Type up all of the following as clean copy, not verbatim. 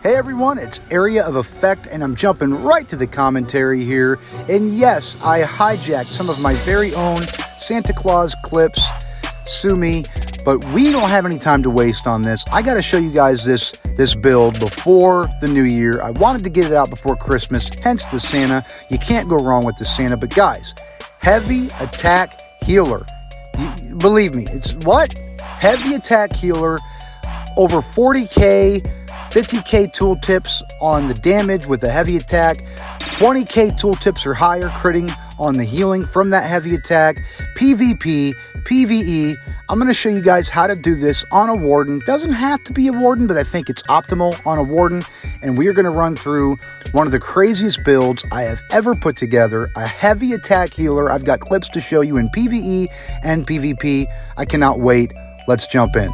Hey everyone, it's Area of Effect, and I'm jumping right to the commentary here. And yes, I hijacked some of my very own Santa Claus clips. Sue me, but we don't have any time to waste on this. I got to show you guys this build before the new year. I wanted to get it out before Christmas, hence the Santa. You can't go wrong with the Santa. But guys, heavy attack healer. Believe me, it's what? Heavy attack healer, over 40k, 50k tooltips on the damage with a heavy attack, 20k tooltips or higher critting on the healing from that heavy attack, PvP, PvE. I'm going to show you guys how to do this on a Warden. Doesn't have to be a Warden, but I think it's optimal on a Warden. And we are going to run through one of the craziest builds I have ever put together, a heavy attack healer. I've got clips to show you in PvE and PvP. I cannot wait. Let's jump in.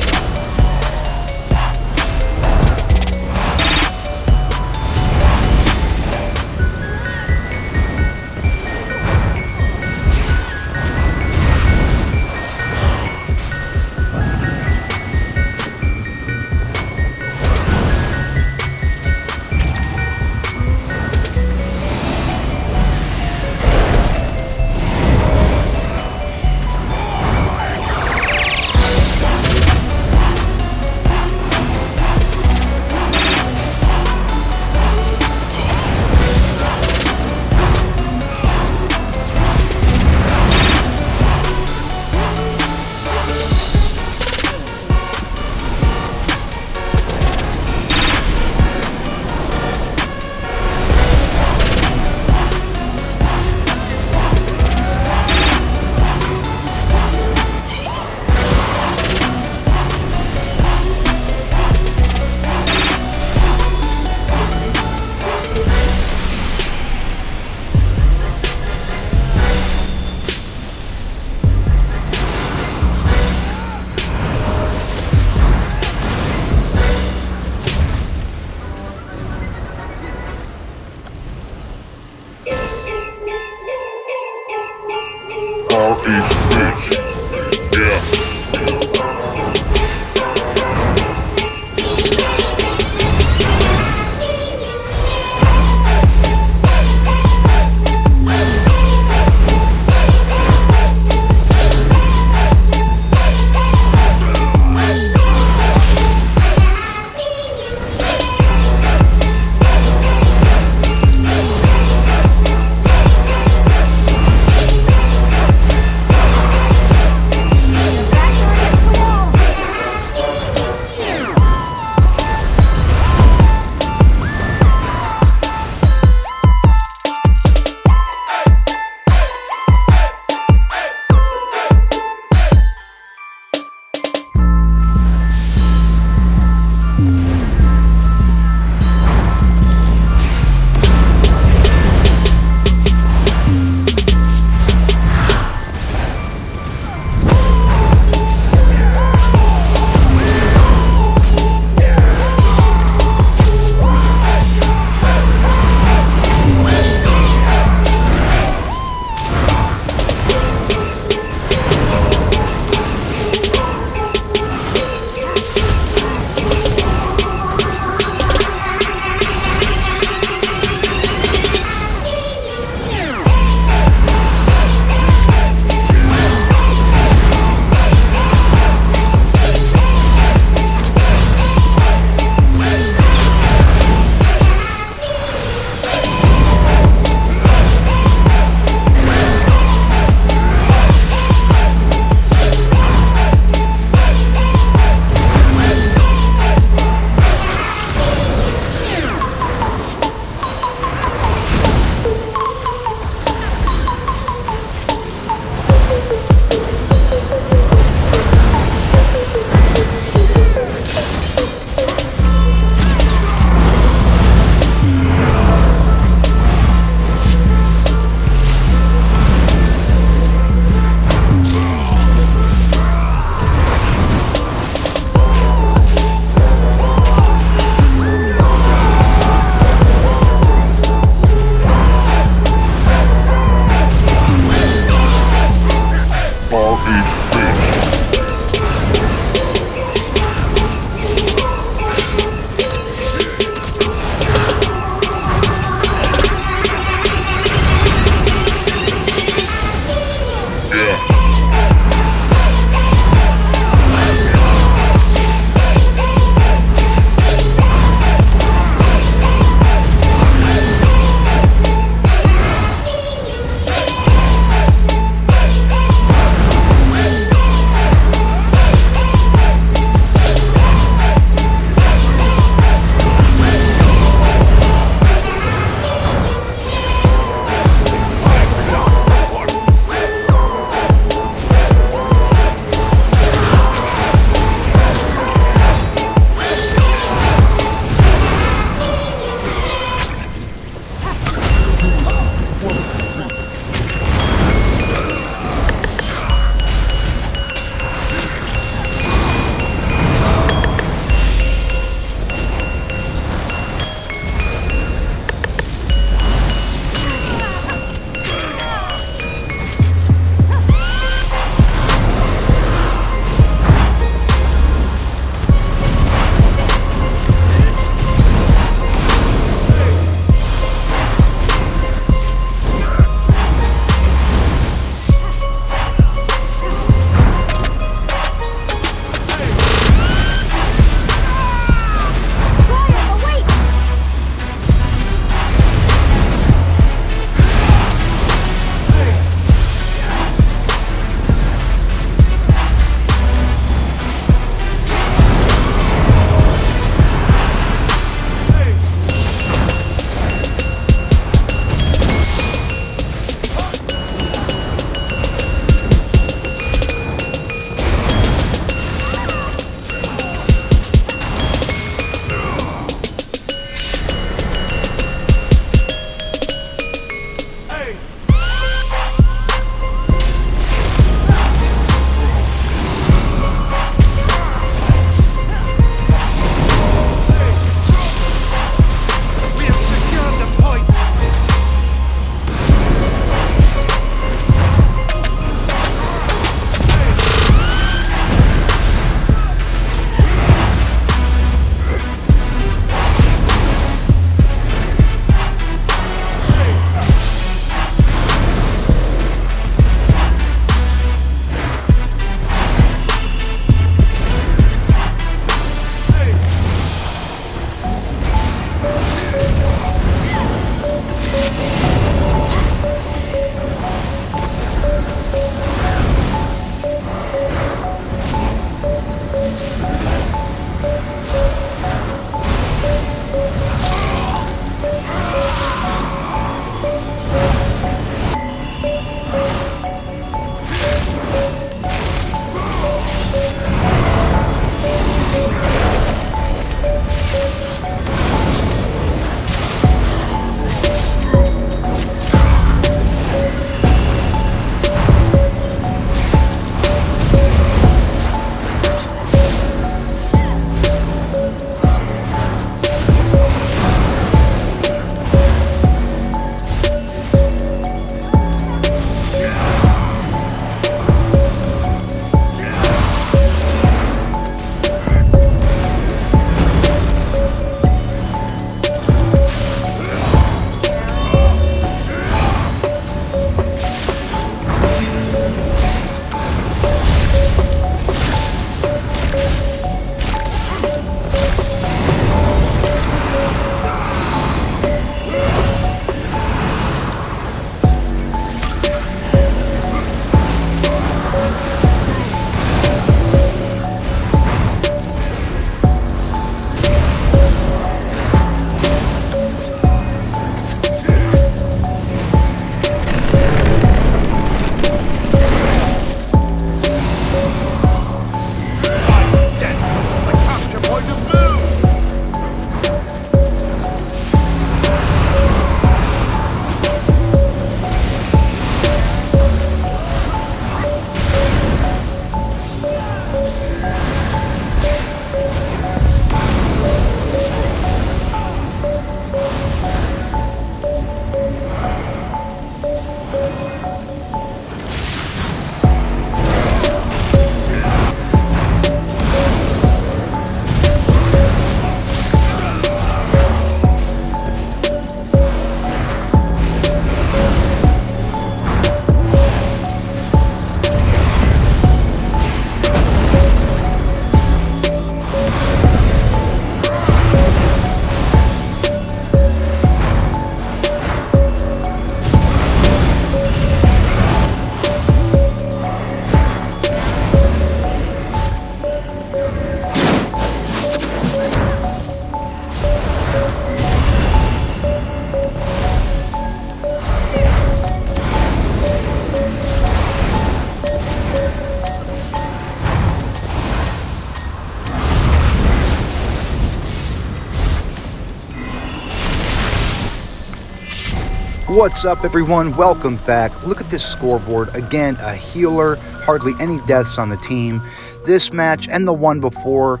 What's up, everyone? Welcome back. Look at this scoreboard. Again, a healer, hardly any deaths on the team. This match and the one before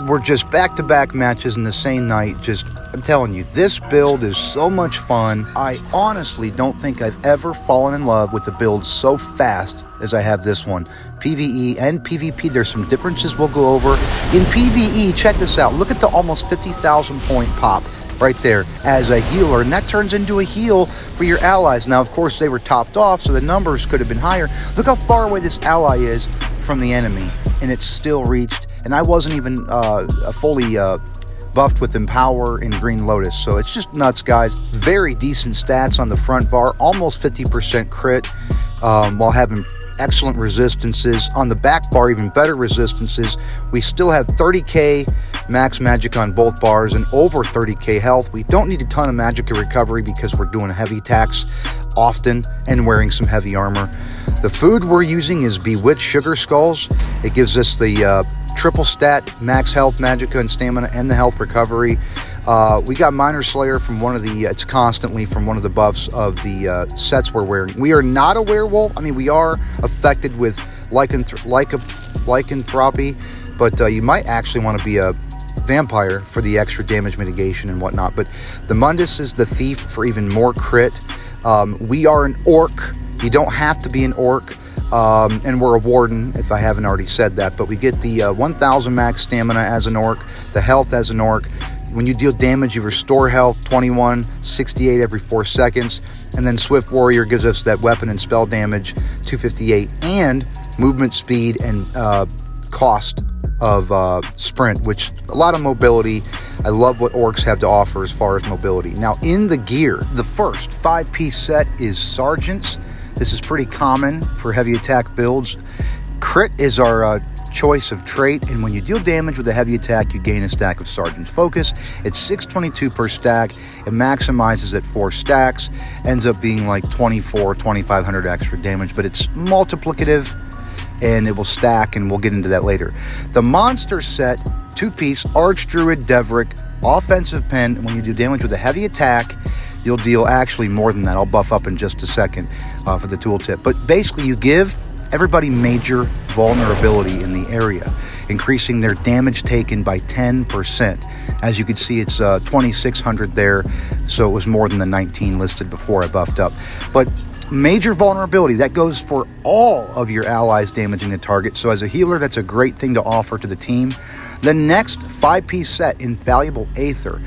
were just back-to-back matches in the same night. I'm telling you, this build is so much fun. I honestly don't think I've ever fallen in love with the build so fast as I have this one. PvE and PvP, there's some differences we'll go over. In PvE, check this out. Look at the almost 50,000 point pop right there as a healer, and that turns into a heal for your allies. Now, of course, they were topped off, so the numbers could have been higher. Look how far away this ally is from the enemy, and it's still reached, and I wasn't even fully buffed with Empower in Green Lotus, so it's just nuts, guys. Very decent stats on the front bar, almost 50% crit, while having excellent resistances. On the back bar, even better resistances. We still have 30k max magic on both bars and over 30k health. We don't need a ton of magic recovery because we're doing heavy attacks often and wearing some heavy armor. The food we're using is Bewitched Sugar Skulls. It gives us the triple stat max health, magicka, and stamina, and the health recovery. We got Minor Slayer from one of the, it's constantly from one of the buffs of the sets we're wearing. We are not a werewolf. I mean, we are affected with lycanthropy, but you might actually want to be a vampire for the extra damage mitigation and whatnot. But the Mundus is the thief for even more crit. We are an orc. You don't have to be an orc. And we're a warden, if I haven't already said that, but we get the 1000 max stamina as an orc, the health as an orc. When you deal damage, you restore health 21, 68 every 4 seconds, and then Swift Warrior gives us that weapon and spell damage 258, and movement speed and cost of sprint, which a lot of mobility. I love what orcs have to offer as far as mobility. Now, in the gear, the first 5-piece set is Sergeants. This is pretty common for heavy attack builds. Crit is our choice of trait, and when you deal damage with a heavy attack, you gain a stack of Sergeant's Focus. It's 622 per stack. It maximizes at 4 stacks. Ends up being like 2,500 extra damage, but it's multiplicative, and it will stack, and we'll get into that later. The monster set, 2-piece, Archdruid Deverick, offensive pen. When you do damage with a heavy attack, you'll deal actually more than that. I'll buff up in just a second for the tooltip. But basically, you give everybody major vulnerability in the area, increasing their damage taken by 10%. As you can see, it's 2,600 there, so it was more than the 19 listed before I buffed up. But major vulnerability, that goes for all of your allies damaging the target. So as a healer, that's a great thing to offer to the team. The next 5-piece set, Infallible Aether.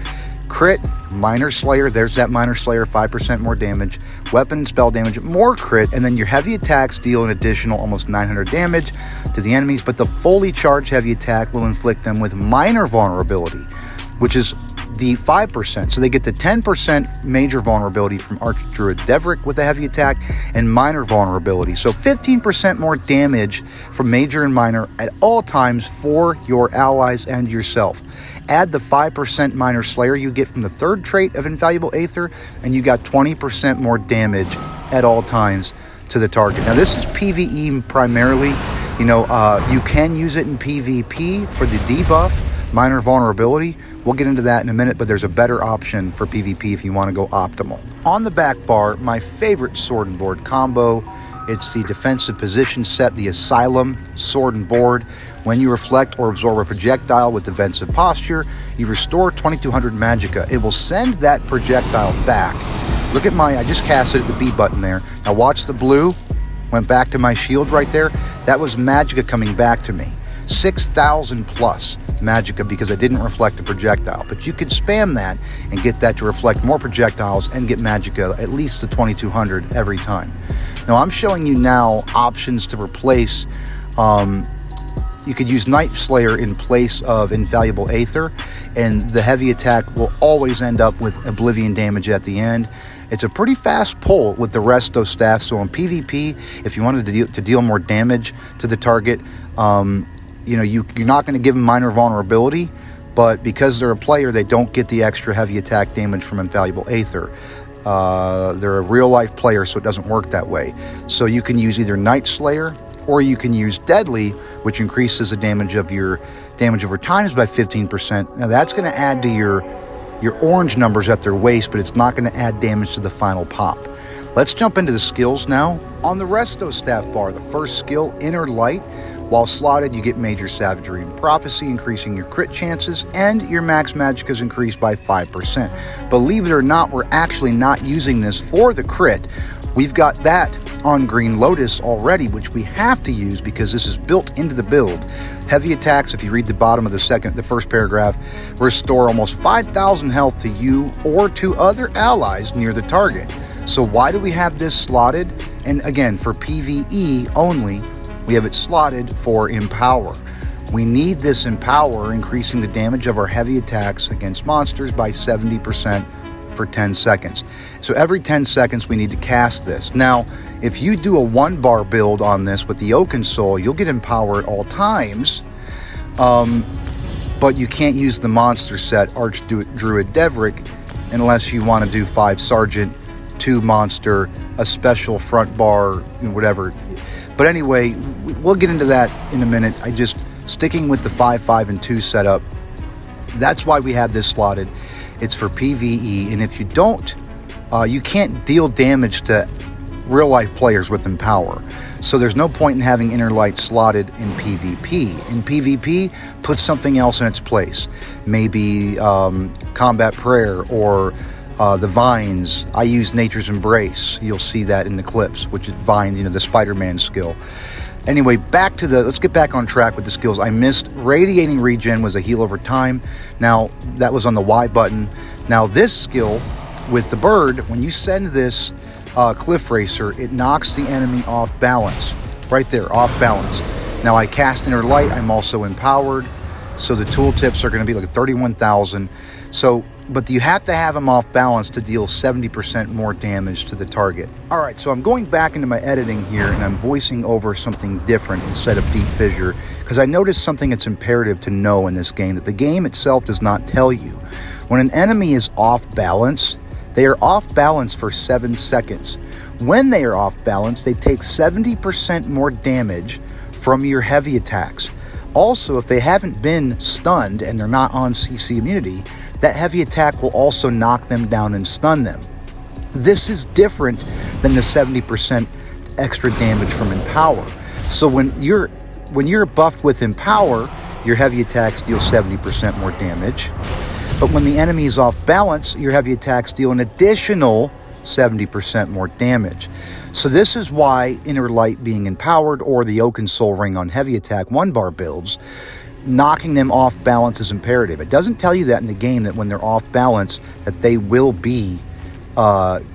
Crit, Minor Slayer, there's that Minor Slayer, 5% more damage, weapon and spell damage, more crit, and then your heavy attacks deal an additional almost 900 damage to the enemies, but the fully charged heavy attack will inflict them with minor vulnerability, which is the 5%. So they get the 10% major vulnerability from Archdruid Deverick with a heavy attack and minor vulnerability. So 15% more damage from major and minor at all times for your allies and yourself. Add the 5% Minor Slayer you get from the third trait of Infallible Aether, and you got 20% more damage at all times to the target. Now, this is PvE primarily. You know, you can use it in PvP for the debuff, minor vulnerability. We'll get into that in a minute, but there's a better option for PvP if you want to go optimal. On the back bar, my favorite sword and board combo. It's the defensive position set, the Asylum sword and board. When you reflect or absorb a projectile with defensive posture, you restore 2,200 magicka. It will send that projectile back. Look at I just casted at the B button there. Now watch the blue, went back to my shield right there. That was magicka coming back to me. 6,000 plus magicka because I didn't reflect the projectile. But you could spam that and get that to reflect more projectiles and get magicka at least to 2,200 every time. Now I'm showing you now options to replace. You could use Night Slayer in place of Infallible Aether, and the heavy attack will always end up with Oblivion damage at the end. It's a pretty fast pull with the Resto staff, so in PvP, if you wanted to deal more damage to the target, you know, you're not going to give them minor vulnerability, but because they're a player, they don't get the extra heavy attack damage from Infallible Aether. They're a real-life player, so it doesn't work that way. So you can use either Night Slayer, or you can use Deadly, which increases the damage of your damage over times by 15%. Now that's going to add to your orange numbers at their waist, but it's not going to add damage to the final pop. Let's jump into the skills now. On the resto staff bar, the first skill, Inner Light. While slotted, you get Major Savagery and Prophecy, increasing your crit chances, and your max magic is increased by 5%. Believe it or not, we're actually not using this for the crit. We've got that on Green Lotus already, which we have to use because this is built into the build. Heavy attacks, if you read the bottom of the first paragraph, restore almost 5,000 health to you or to other allies near the target. So why do we have this slotted? And again, for PvE only, we have it slotted for Empower. We need this Empower, increasing the damage of our heavy attacks against monsters by 70% for 10 seconds. So every 10 seconds we need to cast this. Now, if you do a 1-bar build on this with the Oaken Soul, you'll get Empower at all times, but you can't use the monster set Archdruid Devrick unless you want to do 5 Sergeant, 2 Monster, a special front bar, whatever. But anyway, we'll get into that in a minute. I just sticking with the 5, 5, and 2 setup. That's why we have this slotted. It's for PvE, and if you don't, you can't deal damage to real-life players with Empower. So there's no point in having Inner Light slotted in PvP. In PvP, put something else in its place. Maybe Combat Prayer or the Vines. I use Nature's Embrace. You'll see that in the clips, which is Vine, the Spider-Man skill. Anyway, let's get back on track with the skills. I missed Radiating Regen was a heal over time. Now, that was on the Y button. Now, this skill with the bird, when you send this Cliff Racer, it knocks the enemy off balance. Right there, off balance. Now, I cast Inner Light. I'm also empowered. So the tooltips are going to be like 31,000. But you have to have them off balance to deal 70% more damage to the target. All right, so I'm going back into my editing here and I'm voicing over something different instead of Deep Fissure because I noticed something that's imperative to know in this game that the game itself does not tell you. When an enemy is off balance, they are off balance for 7 seconds. When they are off balance, they take 70% more damage from your heavy attacks. Also, if they haven't been stunned and they're not on CC immunity, that heavy attack will also knock them down and stun them. This is different than the 70% extra damage from Empower. So when you're buffed with Empower, your heavy attacks deal 70% more damage. But when the enemy is off balance, your heavy attacks deal an additional 70% more damage. So this is why Inner Light being empowered or the Oaken Soul Ring on heavy attack 1-bar builds, knocking them off balance is imperative. It doesn't tell you that in the game, that when they're off balance, that they will be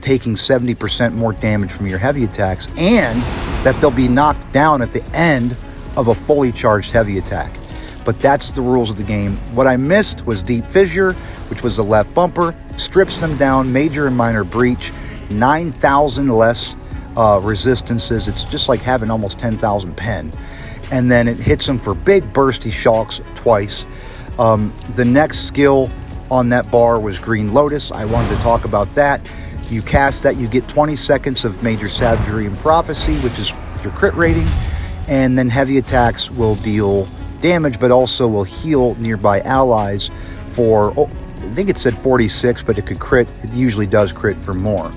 taking 70% more damage from your heavy attacks, and that they'll be knocked down at the end of a fully charged heavy attack. But that's the rules of the game. What I missed was Deep Fissure, which was the left bumper, strips them down, Major and Minor Breach, 9,000 less resistances. It's just like having almost 10,000 pen. And then it hits them for big bursty shocks twice. The next skill on that bar was Green Lotus. I wanted to talk about that. You cast that, you get 20 seconds of Major Savagery and Prophecy, which is your crit rating, and then heavy attacks will deal damage, but also will heal nearby allies for, I think it said 46, but it could crit. It usually does crit for more.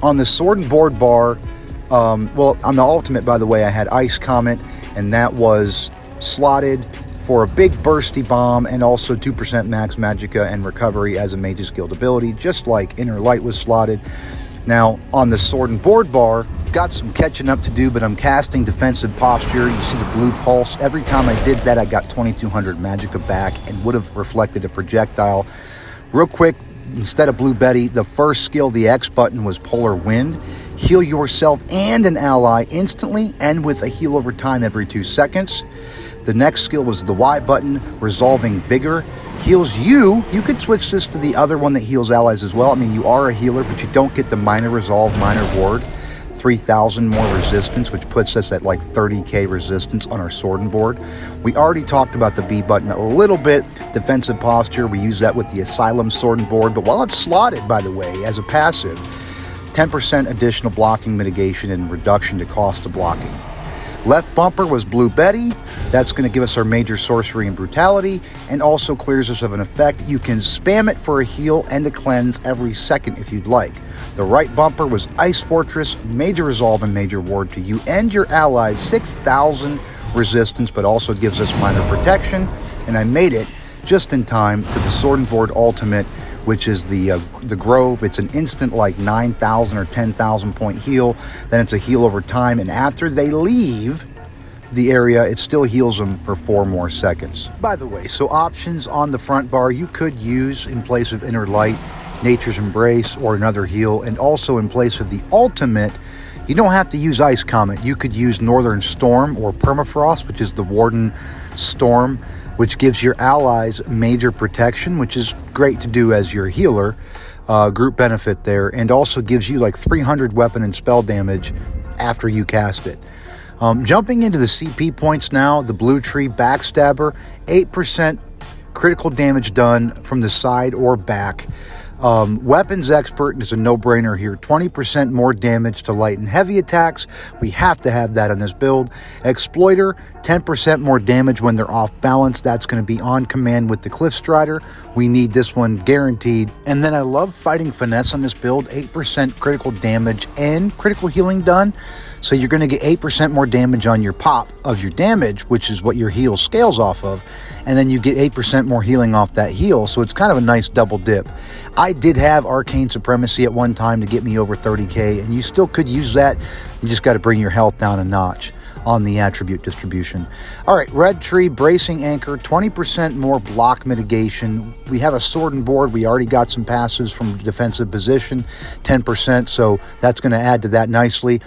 On the Sword and Board bar, well, on the ultimate, by the way, I had Ice Comet, and that was slotted for a big bursty bomb and also 2% max magicka and recovery as a mage's guild ability, just like Inner Light was slotted. Now, on the Sword and Board bar, got some catching up to do, but I'm casting Defensive Posture. You see the blue pulse. Every time I did that, I got 2,200 magicka back and would have reflected a projectile. Real quick, instead of Blue Betty, the first skill, the X button, was Polar Wind. Heal yourself and an ally instantly and with a heal over time every 2 seconds. The next skill was the Y button, Resolving Vigor. Heals you. You could switch this to the other one that heals allies as well. I mean, you are a healer, but you don't get the Minor Resolve, Minor Ward. 3,000 more resistance, which puts us at like 30k resistance on our Sword and Board. We already talked about the B button a little bit. Defensive Posture, we use that with the Asylum Sword and Board, but while it's slotted, by the way, as a passive, 10% additional blocking mitigation and reduction to cost of blocking. Left bumper was Blue Betty. That's going to give us our major sorcery and brutality, and also clears us of an effect. You can spam it for a heal and a cleanse every second if you'd like. The right bumper was Ice Fortress, major resolve and major ward to you and your allies, 6,000 resistance, but also gives us minor protection. And I made it just in time to the Sword and Board Ultimate, which is the Grove. It's an instant like 9,000 or 10,000 point heal. Then it's a heal over time, and after they leave the area, it still heals them for 4 more seconds. By the way, so options on the front bar you could use in place of Inner Light, Nature's Embrace, or another heal, and also in place of the ultimate, you don't have to use Ice Comet. You could use Northern Storm or Permafrost, which is the Warden Storm, which gives your allies major protection, which is great to do as your healer, group benefit there, and also gives you like 300 weapon and spell damage after you cast it. Jumping into the CP points now, the Blue Tree Backstabber, 8% critical damage done from the side or back. Weapons Expert is a no-brainer here. 20% more damage to light and heavy attacks. We have to have that on this build. Exploiter, 10% more damage when they're off balance. That's going to be on command with the Cliff Strider. We need this one guaranteed. And then I love Fighting Finesse on this build. 8% critical damage and critical healing done. So you're going to get 8% more damage on your pop of your damage, which is what your heal scales off of. And then you get 8% more healing off that heal. So it's kind of a nice double dip. I did have Arcane Supremacy at one time to get me over 30k, and you still could use that. You just got to bring your health down a notch on the attribute distribution. All right, Red Tree Bracing Anchor, 20% more block mitigation. We have a Sword and Board. We already got some passes from defensive position, 10%, so that's going to add to that nicely.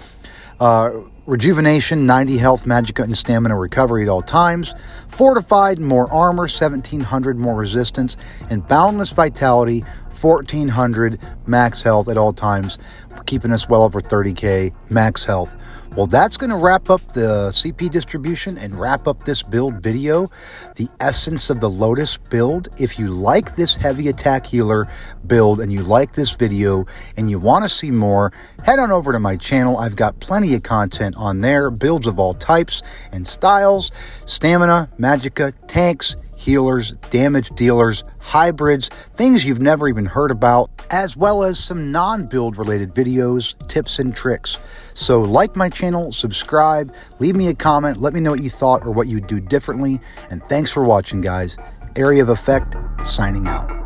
Rejuvenation, 90 health, magicka, and stamina recovery at all times. Fortified, more armor, 1,700 more resistance. And Boundless Vitality, 1,400 max health at all times, keeping us well over 30k max health. Well, that's going to wrap up the CP distribution and wrap up this build video. The essence of the Lotus build. If you like this heavy attack healer build and you like this video and you want to see more, head on over to my channel. I've got plenty of content on there. Builds of all types and styles. Stamina, magicka, tanks, healers, damage dealers, hybrids, things you've never even heard about, as well as some non-build related videos, tips and tricks. So like my channel, subscribe, leave me a comment, let me know what you thought or what you'd do differently, and thanks for watching, guys. Area of Effect, signing out.